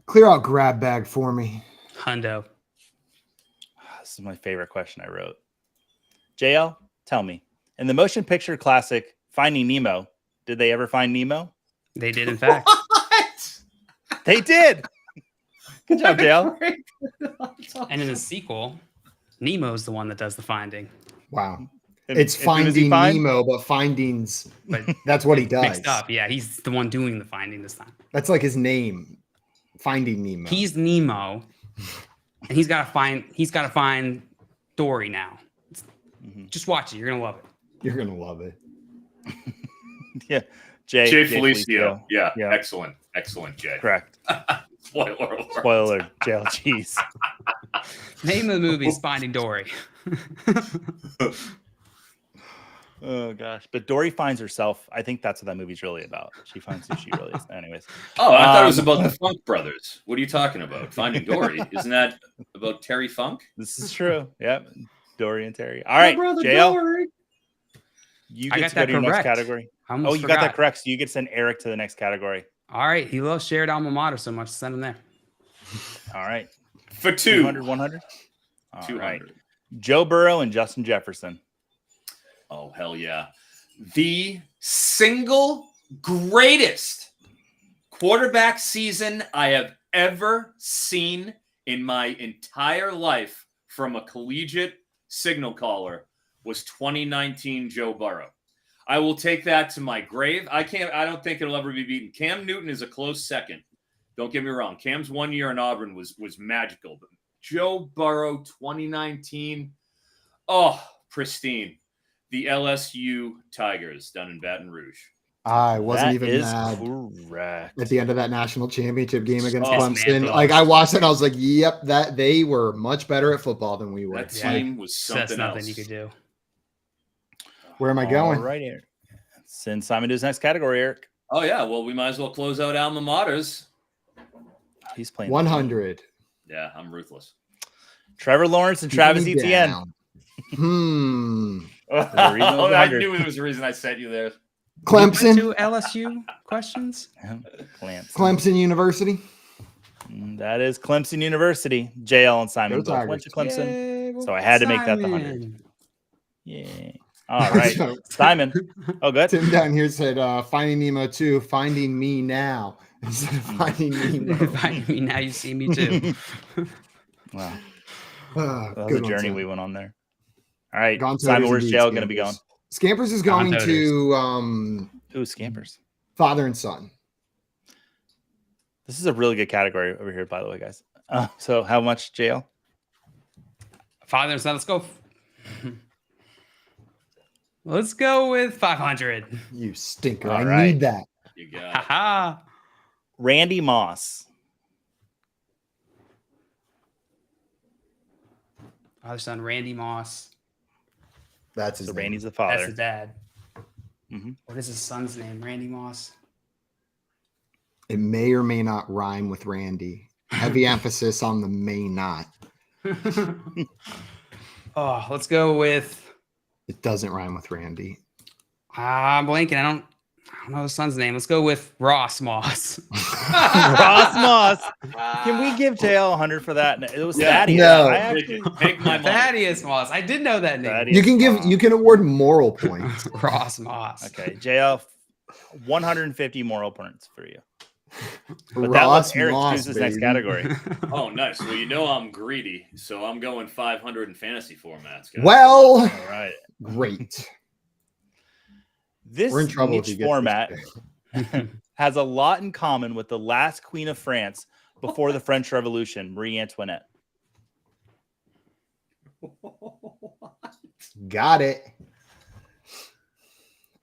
Clear out grab bag for me. Hundo. This is my favorite question I wrote. JL, tell me, in the motion picture classic Finding Nemo, did they ever find Nemo? They did, in fact. What? They did. Good job, Dale. And in the sequel, Nemo's the one that does the finding. Wow. And It's who does he Finding find? Nemo, but Findings, But that's what he does. mixed up. Yeah, he's the one doing the finding this time. That's like his name. Finding Nemo. He's Nemo, and he's got to find Dory now. Just watch it. You're gonna love it. You're gonna love it. Yeah. Jay Felicio. Yeah. Yeah. Excellent, Jay. Correct. Spoiler alert. Spoiler. Jail cheese. Name of the movie is Finding Dory. Oh gosh. But Dory finds herself. I think that's what that movie's really about. She finds who she really is. Anyways. Oh, I thought it was about the Funk Brothers. What are you talking about? Finding Dory. Isn't that about Terry Funk? This is true. Yep. Dory and Terry. All right, JL. You I get got to that go to your next correct. category. I almost You forgot. got that correct. So you get to send Eric to the next category. All right. He loves shared alma mater so much. Send him there. All right. For 200, 100. All 200. right. Joe Burrow and Justin Jefferson. Oh, hell yeah. The single greatest quarterback season I have ever seen in my entire life from a collegiate signal caller was 2019 Joe Burrow. I will take that to my grave. I don't think it'll ever be beaten. Cam Newton is a close second. Don't get me wrong. Cam's 1 year in Auburn was magical. But Joe Burrow 2019, oh, pristine. The LSU Tigers down in Baton Rouge. I wasn't That even is mad correct. at the end of that national championship game against Oh, Clemson. man, Like I watched it, I was like, "Yep, that they were much better at football than we were." That Yeah. team was So that's something nothing else. you could do. Where am I going? All right, Eric. Send Simon to his next category, Eric. Oh, yeah. Well, we might as well close out alma maters. He's playing 100. Yeah, I'm ruthless. Trevor Lawrence and Travis Etienne. Oh, I knew there was a reason I sent you there. Clemson. Two LSU questions. Clemson University. That is Clemson University. JL and Simon Go both went to Clemson. Yay, So I had to make that the 100. Simon. Yeah. All right. Simon. Oh, good. Tim down here said, "Finding Nemo 2, Finding Me Now." Instead of Finding Nemo. Finding me now, you see me too. Wow. Ah, That was good a one, journey Tim. we went on there. All right. Gone Simon, Toters where's indeed, JL going to be going? Scampers is going Gone to Ooh, Scampers. father and son. This is a really good category over here, by the way, guys. So how much, JL? Father and son, let's go. Let's go with 500. You stinker. All I right. need that. You got it. Haha. Randy Moss. Father, son, Randy Moss. That's his So name. Randy's the That's father. the dad. Mhm. What is his son's name? Randy Moss. It may or may not rhyme with Randy. Heavy emphasis on the may not. Oh, let's go with. It doesn't rhyme with Randy. I'm blanking. I don't know his son's name. Let's go with Ross Moss. Ross Moss. Can we give JL 100 for that? It was Yeah. Thaddeus. No. I actually, Take my money. Thaddeus Moss. I did know that name. Thaddeus. You can award moral points. Ross Moss. Okay, JL, 150 moral points for you. But that Ross lets Eric Moss, choose his next baby. category. Oh, nice. Well, you know I'm greedy, so I'm going 500 in fantasy formats, guys. Well, All right. great. This We're in trouble if niche you get format has a lot in common with the last queen of France before the French Revolution, Marie Antoinette. Got it.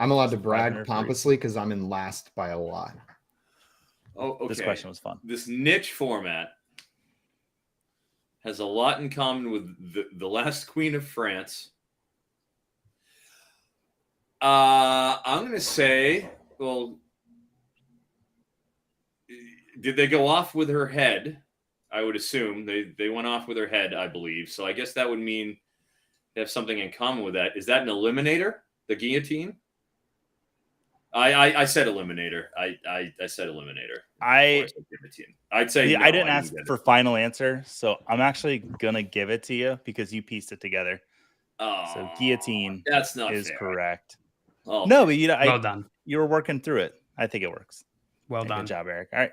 I'm allowed to brag 500 pompously because I'm in last by a lot. Oh, okay. This question was fun. This niche format has a lot in common with the last queen of France. I'm going to say, well, did they go off with her head? I would assume they went off with her head, I believe. So I guess that would mean they have something in common with that. Is that an eliminator? The guillotine? I said eliminator. I said eliminator. I said guillotine. I'd say Yeah, no, I didn't ask get it. for final answer, so I'm actually gonna give it to you because you pieced it together. Oh, So guillotine that's not is fair. correct. Oh, No, but you know, Well done. you were working through it. I think it works. Well Hey, done. Good job, Eric. All right.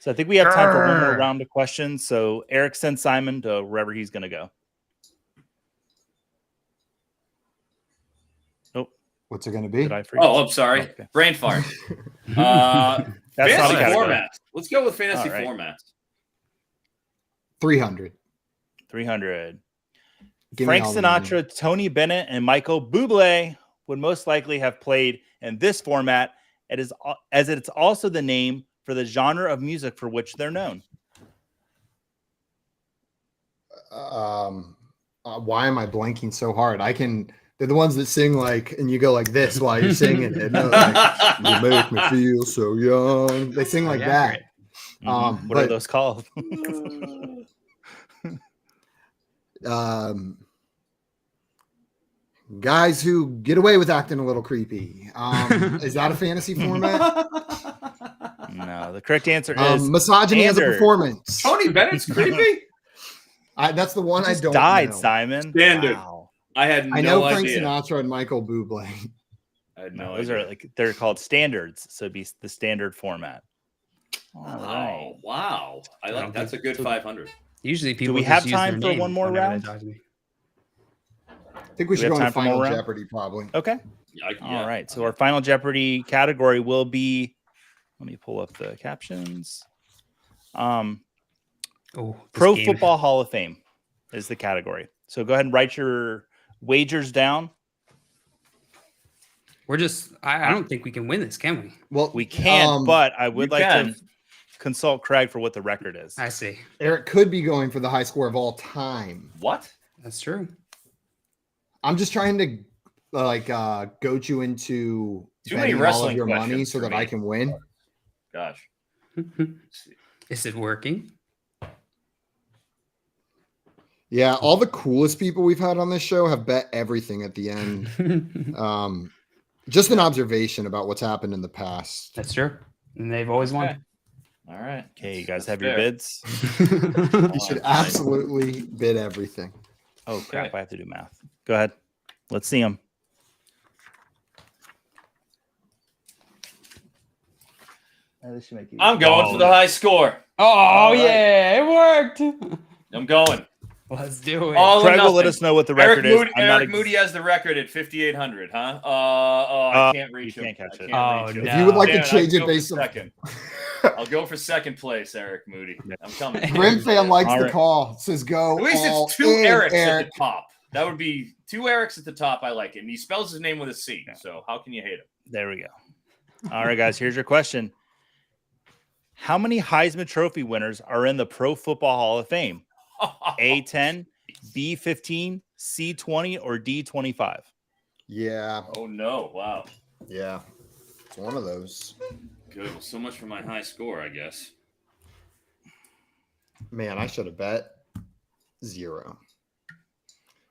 So I think we have time for one more round of questions. So Eric sends Simon to wherever he's going to go. Nope. What's it going to be? Did I freeze? Oh, I'm sorry. Okay. Brain fart. That's not a Fantasy category. formats. Let's go with fantasy All right. formats. 300. 300. Give me Frank all the money. Sinatra, Tony Bennett, and Michael Bublé would most likely have played in this format, as it's also the name for the genre of music for which they're known. Why am I blanking so hard? They're the ones that sing like, and you go like this while you're singing it. No, like, you make me feel so young. They sing like that. What are those called? Guys who get away with acting a little creepy. Is that a fantasy format? No, the correct answer is misogyny as a standard. performance. Tony Bennett's creepy. That's the one I Just don't died, know. Simon. Standard. Wow. I had no I know Frank idea. Sinatra and Michael Bublé. I had no Those idea. are they're called standards, so it'd be the standard format. All right. Oh, wow. I like that's a good 500. Usually people we just have use time their for name one more whenever they round? talk to me. I think we Do should we go have into time for Final more round? Jeopardy, probably. Okay. Yeah, All right. So our final Jeopardy category will be. Let me pull up the captions. Oh, this Pro game. Football Hall of Fame is the category. So go ahead and write your wagers down. We're just. I don't think we can win this, can we? Well, We can, but I would you like can. to consult Craig for what the record is. I see. Eric could be going for the high score of all time. What? That's true. I'm just trying to goat you into Too many betting all of wrestling your money questions so for that me. I can win. Gosh. Is it working? Yeah, all the coolest people we've had on this show have bet everything at the end. Just an observation about what's happened in the past. That's true. And they've always Okay. won. All right. Okay, you guys That's have your fair. bids. You should absolutely bid everything. Oh crap! Okay. I have to do math. Go ahead. Let's see them. I'm going for the high score. Oh right. yeah, it worked. I'm going. Let's do it. All or Craig will let nothing. us know what the Eric record is. Moody, I'm not Eric Moody has the record at 5,800, huh? I can't reach you him. can't catch I it. can't Oh, reach him. no. If you would like Damn to it, change I'll it go for based on second. I'll go for second place, Eric Moody. I'm coming. Grim fan likes All the right. call. Says go. At least all it's two in, Erics Eric. at the top. That would be two Erics at the top. I like it. And he spells his name with a C. So how can you hate him? There we go. All right, guys. Here's your question. How many Heisman Trophy winners are in the Pro Football Hall of Fame? A10, B15, C20, or D25? Yeah, Oh, no. Wow. yeah. It's one of those. Good. Well, so much for my high score, I guess. Man, I should have bet 0.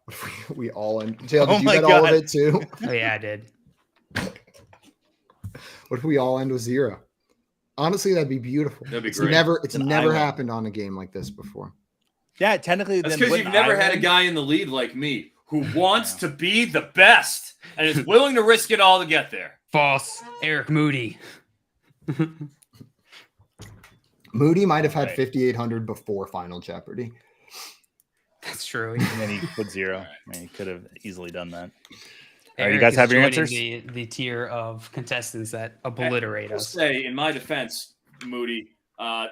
What if we all end? Jail, did Oh you my bet all of God. it too? Oh yeah, I did. What if we all end with 0? Honestly, that'd be beautiful. That'd be It's great. never an never I happened on a game like this before. Yeah, technically. That's then because you've wouldn't never I had a win? guy in the lead like me who wants to be the best and is willing to risk it all to get there. False. Eric Moody. Moody might have had Right. 5,800 before Final Jeopardy. That's true. And then he put 0. I mean, he could have easily done that. All right, Eric you guys is have your joining answers? The tier of contestants that obliterate I'll us. say, in my defense, Moody,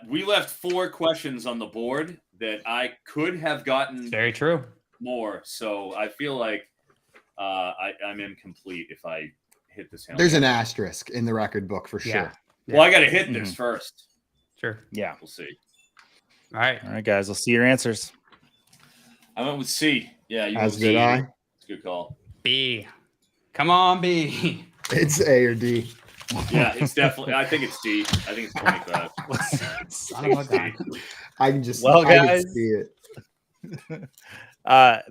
we left 4 questions on the board that I could have gotten Very true. more. So I feel like I'm incomplete if I hit this. There's an asterisk in the record book for sure. Yeah. Well, I got to hit this first. Sure. Yeah. We'll see. All right. All right, guys. I'll see your answers. I went with C. Yeah, you As went with did C. I. It's a good call. B. Come on, B. It's A or D. Yeah, it's definitely. I think it's D. I think it's 25. Son of a gun. I can just Well, I can guys. see it.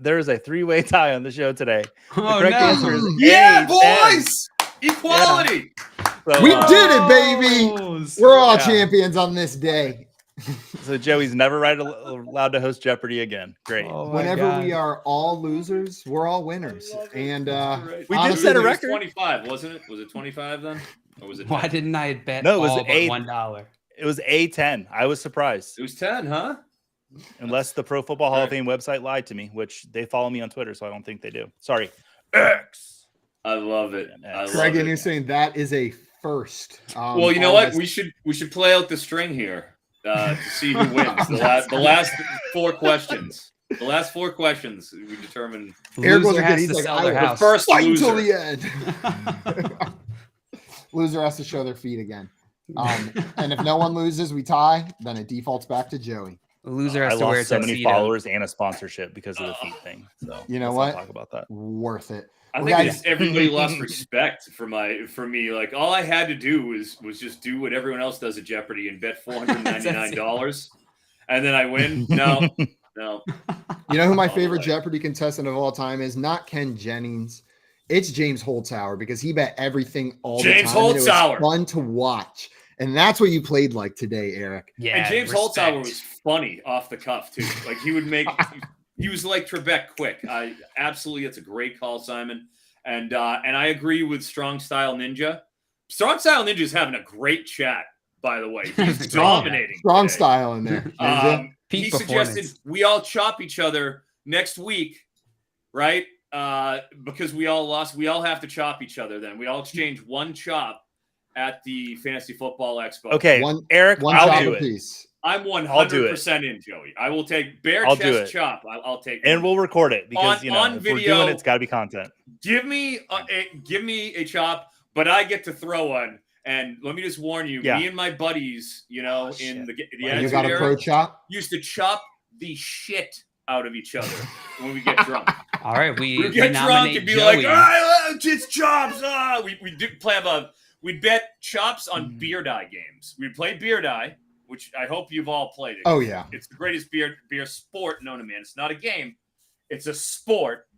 There is a 3-way tie on the show today. The Oh, correct no. answer is Yeah, A10. boys! Equality. So, We did it, baby. Balls. We're all Yeah. champions on this day. So Joey's never allowed to host Jeopardy again. Great. Oh, my Whenever God. we are all losers, we're all winners. And We did honestly, set a It was record. 25, wasn't it? Was it 25 then? Or was it Why 10? didn't I bet No, it was all but eight. $1? It was A10. I was surprised. It was 10, huh? Unless the Pro Football Hall of Fame website lied to me, which they follow me on Twitter, so I don't think they do. Sorry. X. I love it. Greg, and you're saying that is a first. Well, you know what? We should play out the string here to see who wins. The last 4 questions. The last 4 questions we determine. Eric Loser wasn't has good. He's to like, sell I their will house. First fight loser. until the end. Loser has to show their feet again. And if no one loses, we tie. Then it defaults back to Joey. The loser I has to wear a lost so many tuxedo. followers and a sponsorship because of the feet thing. So You know let's not what? talk about that. Worth it. I Well, think guys- just everybody lost respect for me. Like all I had to do was just do what everyone else does at Jeopardy and bet $499, and then I win. No. You know who my All the favorite way. Jeopardy contestant of all time is? Not Ken Jennings. It's James Holzhauer because he bet everything all James the time. and It Holzhauer. was fun to watch. And that's what you played like today, Eric. Yeah, And James respect. Holzhauer was funny off the cuff too. Like he would make. He was like Trebek quick. Absolutely, it's a great call, Simon. And I agree with Strong Style Ninja. Strong Style Ninja is having a great chat, by the way. He's dominating. Strong today. style in there. Ninja. He Peak suggested performance. we all chop each other next week, right? Because we all lost. We all have to chop each other then. We all exchange one chop at the Fantasy Football Expo. Okay, One Eric, chop I'll do it. apiece. I'm I'll do it. 100% in, Joey. I will take bare I'll do chest it. chop. I'll take And one. we'll record it because On if we're video- doing it, it's got to be content. Give me a chop, but I get to throw one. And let me just warn you, Yeah. me and my buddies, in shit. the You Attitude got a Era, pro chop? used to chop the shit out of each other when we get drunk. All right, we We'd get drunk nominate and be Joey. like, it's chops. We do play we'd bet chops on beer die games. We'd play beer die, which I hope you've all played it. Oh, yeah. It's the greatest beer sport known to man. It's not a game. It's a sport.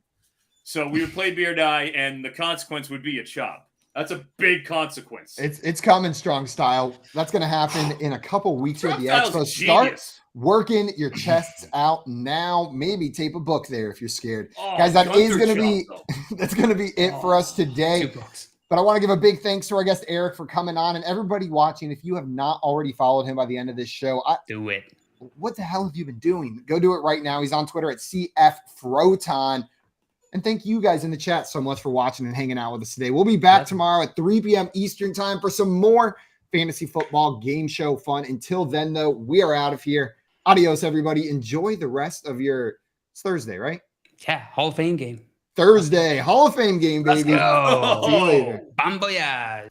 So we would play beer die, and the consequence would be a chop. That's a big consequence. It's coming, Strong Style. That's going to happen in a couple weeks here at the Style's Expo. Start genius. working your chests out now. Maybe tape a book there if you're scared. Oh, Guys, that is Gunther going to be chop, though. that's going to be it for us today. 2 books. But I want to give a big thanks to our guest Eric for coming on, and everybody watching. If you have not already followed him by the end of this show, Do it. what the hell have you been doing? Go do it right now. He's on Twitter at CF Froton. And thank you guys in the chat so much for watching and hanging out with us today. We'll be back tomorrow at 3 p.m. Eastern time for some more fantasy football game show fun. Until then, though, we are out of here. Adios, everybody. Enjoy the rest of it's Thursday, right? Yeah, Hall of Fame game. Thursday, Hall of Fame game, Let's baby. go. See you later. Bon voyage.